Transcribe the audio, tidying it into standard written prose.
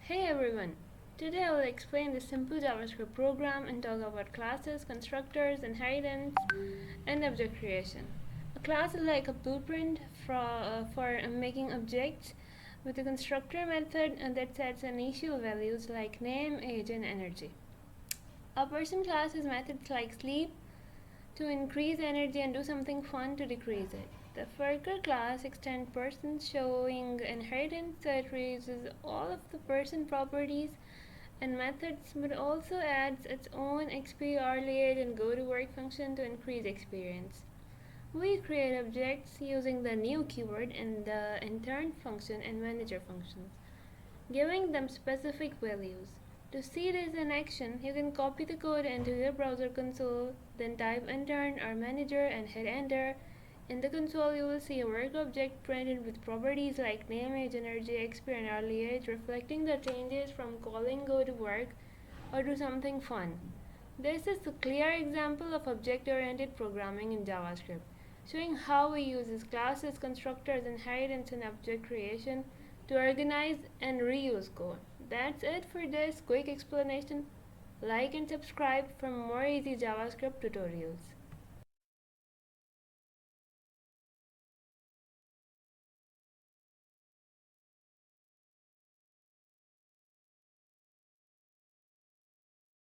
Hey everyone! Today I will explain the simple JavaScript program and talk about classes, constructors, inheritance, and object creation. A class is like a blueprint for making objects with a constructor method that sets initial values like name, age, and energy. A person class has methods like sleep to increase energy and do something fun to decrease it. The worker class extends person showing inheritance so it reuses all of the person properties and methods but also adds its own XP early age and go to work function to increase experience. We create objects using the new keyword in the intern function and manager functions, giving them specific values. To see this in action, you can copy the code into your browser console, then type intern or manager and hit enter. In the console, you will see a work object printed with properties like name, age, energy, XP, and early age, reflecting the changes from calling go to work or do something fun. This is a clear example of object-oriented programming in JavaScript, showing how we use classes, constructors, inheritance, and object creation to organize and reuse code. That's it for this quick explanation. Like and subscribe for more easy JavaScript tutorials.